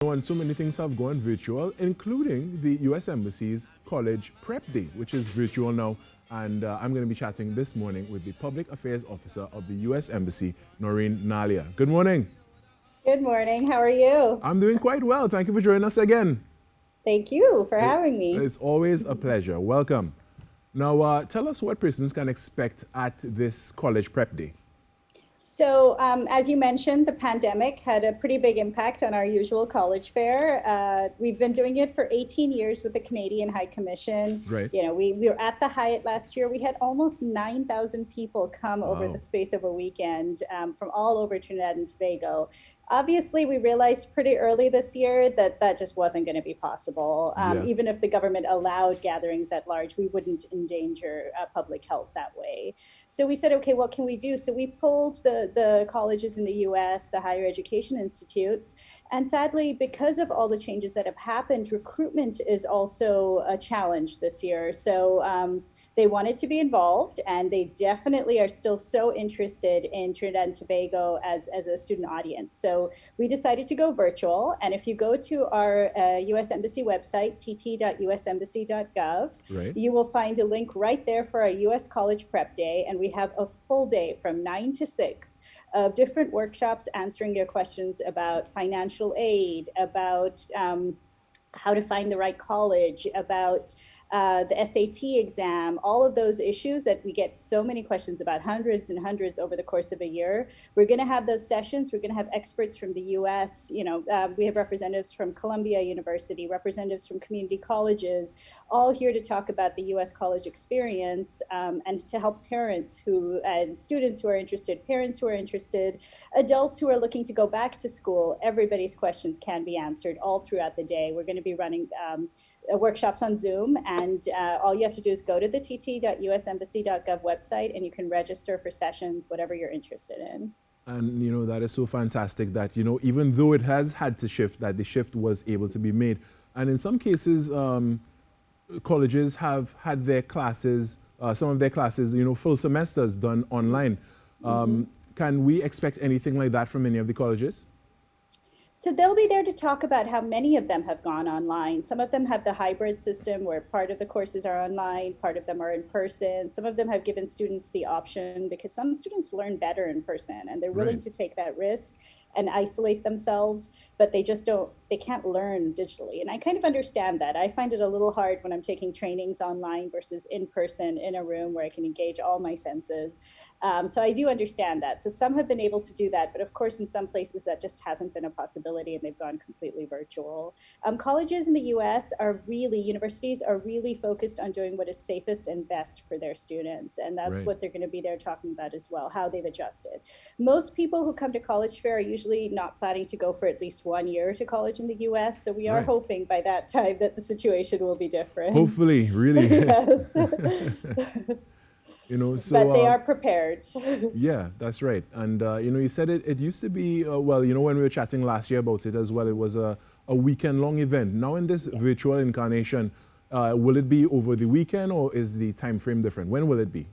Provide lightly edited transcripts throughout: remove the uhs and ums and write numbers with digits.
And so many things have gone virtual, including the U.S. Embassy's College Prep Day, which is virtual now. And I'm going to be chatting this morning with the Public Affairs Officer of the U.S. Embassy, Noreen Nalia. Good morning. Good morning. How are you? I'm doing quite well. Thank you for joining us again. Thank you for having me. It's always a pleasure. Welcome. Now, tell us what persons can expect at this College Prep Day. So, as you mentioned, the pandemic had a pretty big impact on our usual college fair. We've been doing it for 18 years with the Canadian High Commission. Right. You know, we were at the Hyatt last year. We had almost 9,000 people come over the space of a weekend from all over Trinidad and Tobago. Obviously, we realized pretty early this year that that just wasn't going to be possible. Even if the government allowed gatherings at large, we wouldn't endanger public health that way. So we said, okay, what can we do? So we pulled the colleges in the US, the higher education institutes, and sadly, because of all the changes that have happened, recruitment is also a challenge this year. So they wanted to be involved, and they definitely are still so interested in Trinidad and Tobago as a student audience. So we decided to go virtual. And if you go to our US Embassy website, tt.usembassy.gov, you will find a link right there for our US College Prep Day. And we have a full day from 9 to 6 of different workshops answering your questions about financial aid, about how to find the right college, about the SAT exam, all of those issues that we get so many questions about, hundreds and hundreds over the course of a year. We're going to have those sessions. We're going to have experts from the US. We have representatives from Columbia University, representatives from community colleges, all here to talk about the US college experience and to help parents and students who are interested, parents who are interested, adults who are looking to go back to school. Everybody's questions can be answered all throughout the day. We're going to be running workshops on Zoom, and all you have to do is go to the tt.usembassy.gov website and you can register for sessions, whatever you're interested in. And that is so fantastic that even though it has had to shift, that the shift was able to be made. And in some cases, colleges have had their classes, some of their classes, full semesters done online. Can we expect anything like that from any of the colleges? So they'll be there to talk about how many of them have gone online. Some of them have the hybrid system where part of the courses are online, part of them are in person. Some of them have given students the option because some students learn better in person and they're willing to take that risk and isolate themselves, but they can't learn digitally. And I kind of understand that. I find it a little hard when I'm taking trainings online versus in person in a room where I can engage all my senses. So I do understand that. So some have been able to do that, but of course in some places that just hasn't been a possibility and they've gone completely virtual. Colleges in the US universities are really focused on doing what is safest and best for their students. And that's what they're going to be there talking about as well, how they've adjusted. Most people who come to college fair are usually not planning to go for at least 1 year to college in the US. So we are hoping by that time that the situation will be different. Hopefully, really. Yes. But they are prepared. Yeah, that's right. And, you said it used to be, when we were chatting last year about it as well, it was a weekend-long event. Now in this virtual incarnation, will it be over the weekend or is the time frame different? When will it be?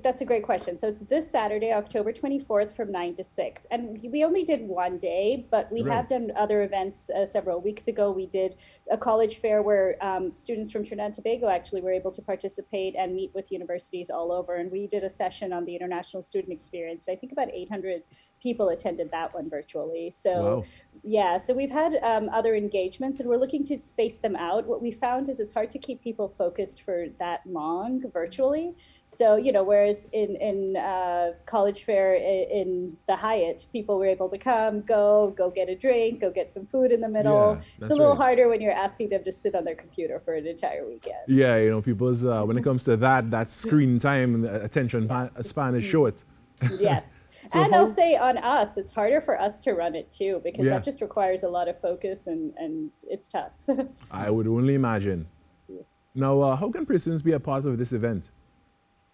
That's a great question. So it's this Saturday, October 24th from 9 to 6. And we only did 1 day, but we have done other events several weeks ago. We did a college fair where students from Trinidad and Tobago actually were able to participate and meet with universities all over. And we did a session on the international student experience. I think about 800 people attended that one virtually. So so we've had other engagements and we're looking to space them out. What we found is it's hard to keep people focused for that long virtually. So, whereas in college fair in the Hyatt, people were able to come, go get a drink, go get some food in the middle. It's a little harder when you're asking them to sit on their computer for an entire weekend. Yeah, people's, when it comes to that screen time and the attention span is short. Yes. So and I'll say on us, it's harder for us to run it too, because that just requires a lot of focus and it's tough. I would only imagine. Now, how can persons be a part of this event?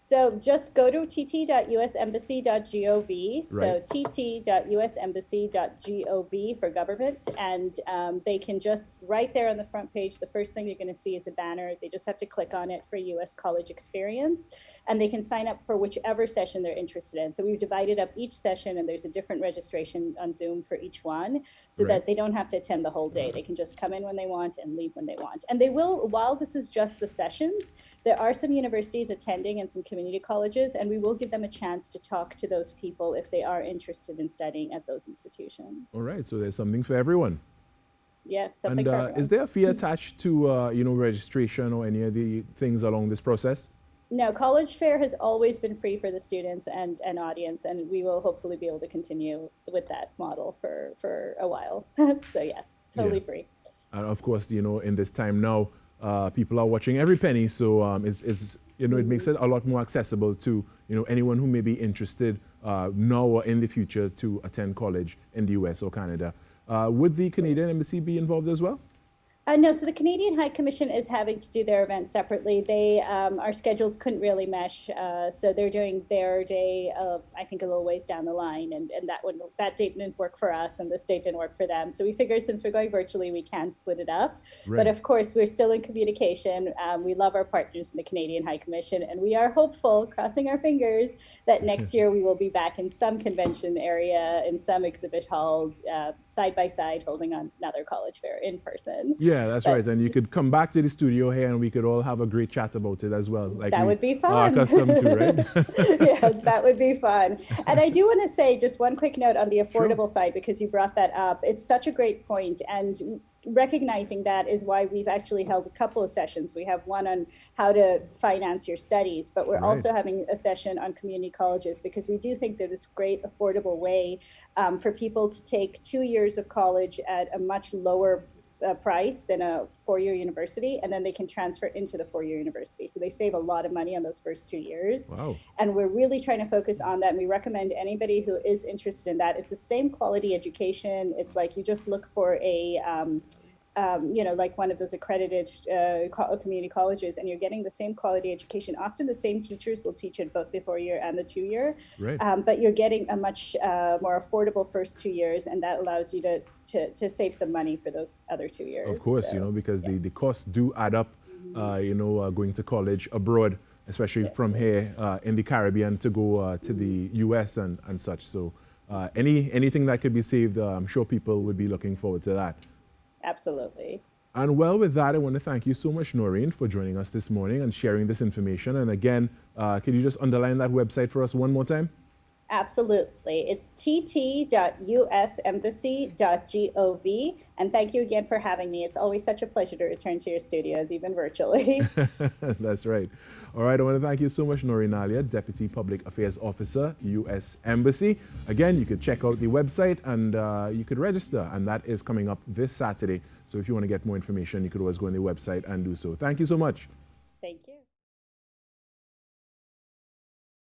So just go to tt.usembassy.gov. So Right. tt.usembassy.gov for government. And they can just, right there on the front page, the first thing you're going to see is a banner. They just have to click on it for US College Experience. And they can sign up for whichever session they're interested in. So we've divided up each session, and there's a different registration on Zoom for each one, so Right. that they don't have to attend the whole day. They can just come in when they want and leave when they want. And they will, while this is just the sessions, there are some universities attending and some community colleges, and we will give them a chance to talk to those people if they are interested in studying at those institutions. All right. So there's something for everyone. Yeah, something And for everyone. is there a fee attached to registration or any of the things along this process? No, College Fair has always been free for the students and audience, and we will hopefully be able to continue with that model for a while. So yes, totally Yeah. free. And of course, in this time now, people are watching every penny. So it makes it a lot more accessible to anyone who may be interested now or in the future to attend college in the US or Canada. Would the Canadian Embassy be involved as well? No, so the Canadian High Commission is having to do their event separately. They our schedules couldn't really mesh, so they're doing their day, I think, a little ways down the line, and that date didn't work for us, and this date didn't work for them. So we figured since we're going virtually, we can split it up. Right. But of course, we're still in communication. We love our partners in the Canadian High Commission, and we are hopeful, crossing our fingers, that next year we will be back in some convention area, in some exhibit hall, side by side, holding on another college fair in person. Yeah, that's right. And you could come back to the studio here and we could all have a great chat about it as well. Like that we would be fun. are accustomed to, right? Yes, that would be fun. And I do want to say just one quick note on the affordable side, because you brought that up. It's such a great point. And recognizing that is why we've actually held a couple of sessions. We have one on how to finance your studies, but we're Right. also having a session on community colleges, because we do think there's this great affordable way for people to take 2 years of college at a much lower price than a four-year university, and then they can transfer into the four-year university. So they save a lot of money on those first 2 years. Wow. And we're really trying to focus on that. And we recommend anybody who is interested in that. It's the same quality education. It's like you just look for a, like one of those accredited community colleges, and you're getting the same quality education. Often the same teachers will teach at both the 4-year and the 2-year, Right. but you're getting a much more affordable first 2 years, and that allows you to save some money for those other 2 years. Of course, So, because yeah. the costs do add up, going to college abroad, especially Yes. from here in the Caribbean to go to the US and such. So anything that could be saved, I'm sure people would be looking forward to that. Absolutely. And well, with that, I want to thank you so much, Noreen, for joining us this morning and sharing this information. And again, could you just underline that website for us one more time? Absolutely. It's tt.usembassy.gov. And thank you again for having me. It's always such a pleasure to return to your studios, even virtually. That's right. All right, I want to thank you so much, Noreen Alia, Deputy Public Affairs Officer, U.S. Embassy. Again, you could check out the website and you could register, and that is coming up this Saturday. So if you want to get more information, you could always go on the website and do so. Thank you so much.